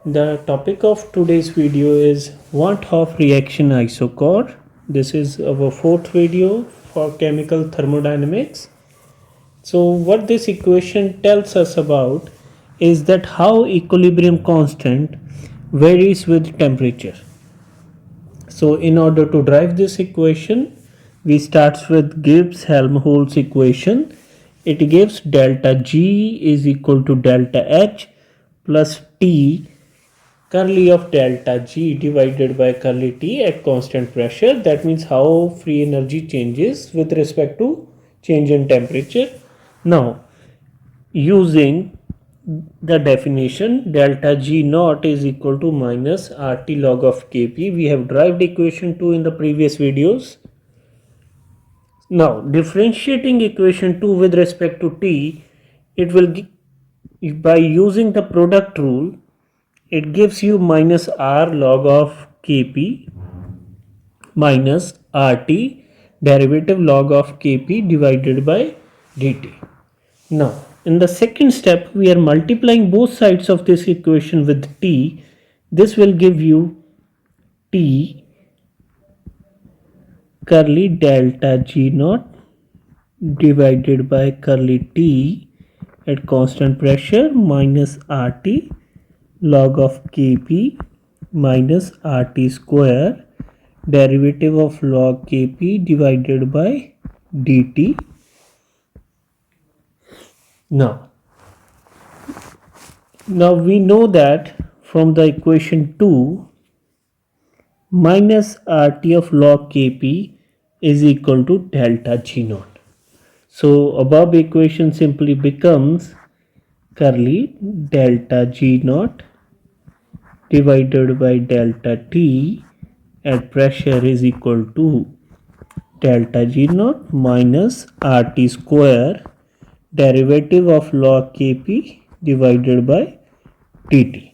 The topic of today's video is Van't-Hoff reaction isochord. This is our fourth video for chemical thermodynamics. So what this equation tells us about is that how equilibrium constant varies with temperature. So in order to derive this equation, we start with Gibbs-Helmholtz equation. It gives delta G is equal to delta H plus T curly of delta G divided by curly T at constant pressure. That means how free energy changes with respect to change in temperature. Now, using the definition delta G naught is equal to minus RT log of Kp. We have derived equation 2 in the previous videos. Now, differentiating equation 2 with respect to T, it will by using the product rule, it gives you minus R log of Kp minus RT derivative log of Kp divided by dt. Now, in the second step, we are multiplying both sides of this equation with T. This will give you T curly delta G naught divided by curly T at constant pressure minus RT log of Kp minus RT square derivative of log Kp divided by dt. Now we know that from the equation 2 minus RT of log Kp is equal to delta G naught. So above equation simply becomes curly delta G naught divided by delta T at pressure is equal to delta G naught minus RT square derivative of log Kp divided by dt.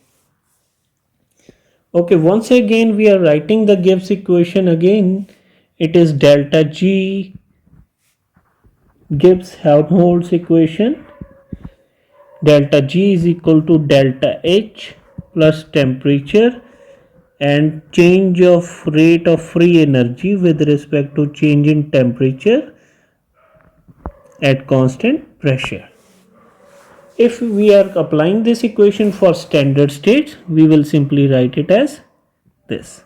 Okay, once again we are writing the Gibbs equation again. It is delta G Gibbs-Helmholtz equation. Delta G is equal to delta H plus temperature and change of rate of free energy with respect to change in temperature at constant pressure. If we are applying this equation for standard state, we will simply write it as this.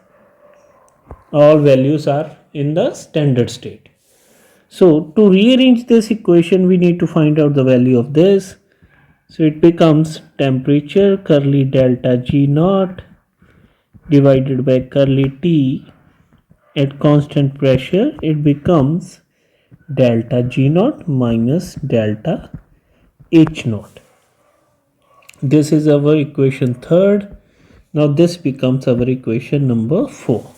All values are in the standard state. So to rearrange this equation, we need to find out the value of this. So it becomes temperature curly delta G naught divided by curly T at constant pressure. It becomes delta G naught minus delta H naught. This is our equation 3rd. Now this becomes our equation number 4.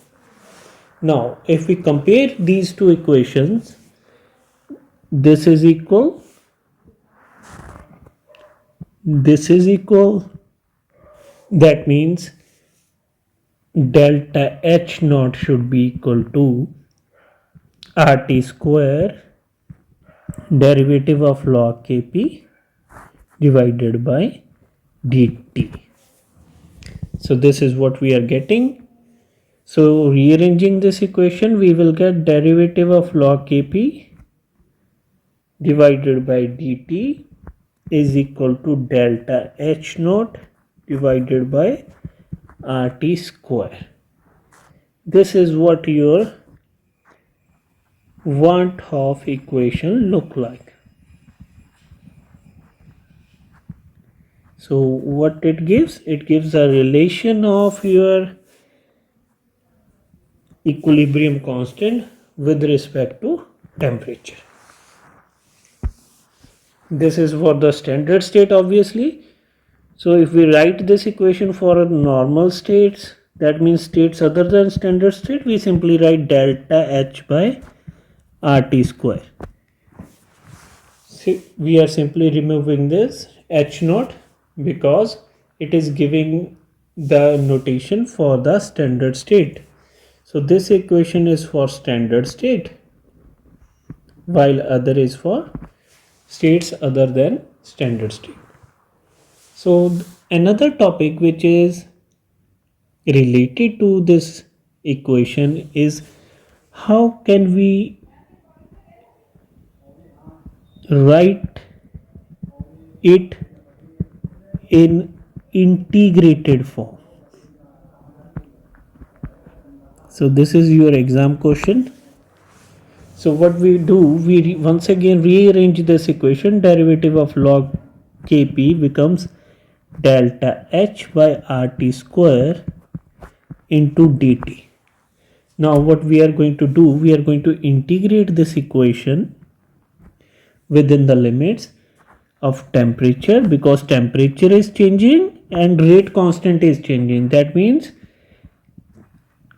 Now if we compare these two equations, this is equal, this is equal. That means delta H naught should be equal to RT square derivative of log Kp divided by dt. So this is what we are getting. So rearranging this equation, we will get derivative of log Kp divided by dt is equal to delta H naught divided by RT square. This is what your Van't-Hoff equation look like. So what it gives? It gives a relation of your equilibrium constant with respect to temperature. This is for the standard state obviously. So if we write this equation for normal states, that means states other than standard state, we simply write delta H by RT square. See, we are simply removing this H naught because it is giving the notation for the standard state. So this equation is for standard state while other is for states other than standard state. So another topic which is related to this equation is how can we write it in integrated form. So this is your exam question. So what we do, we once again rearrange this equation. Derivative of log Kp becomes delta H by RT square into dt. Now what we are going to do, we are going to integrate this equation within the limits of temperature, because temperature is changing and rate constant is changing. That means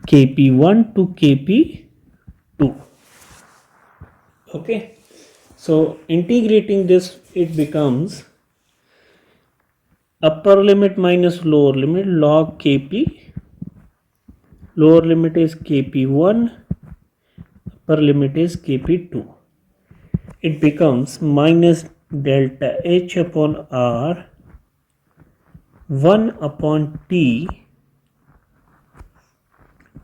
Kp1 to Kp2. Okay, so integrating this, it becomes upper limit minus lower limit log Kp. Lower limit is Kp1, upper limit is Kp2. It becomes minus delta H upon R 1 upon T,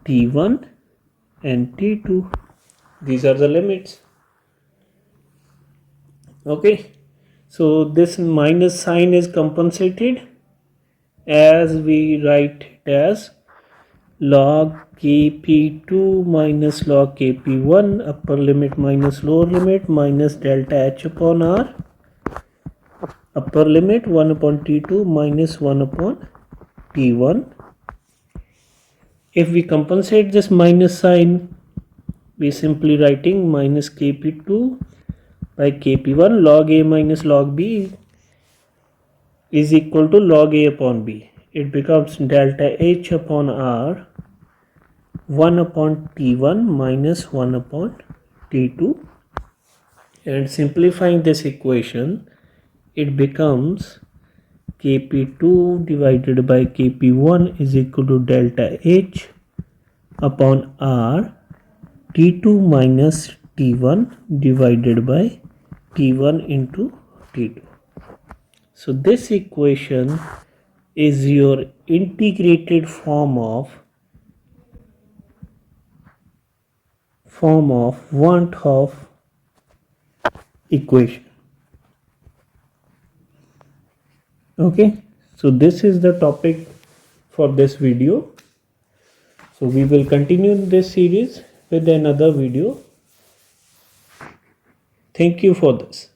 T1 and T2. These are the limits. Okay, so this minus sign is compensated as we write it as log Kp2 minus log Kp1, upper limit minus lower limit, minus delta H upon R, upper limit 1 upon T2 minus 1 upon T1. If we compensate this minus sign, we simply writing minus Kp2 by Kp1 log A minus log B is equal to log A upon B. It becomes delta H upon R 1 upon T1 minus 1 upon T2, and simplifying this equation, it becomes Kp2 divided by Kp1 is equal to delta H upon R T2 minus T1 divided by T1 into T2. So this equation is your integrated form of Van't Hoff equation. Okay, so this is the topic for this video. So we will continue this series with another video. Thank you for this.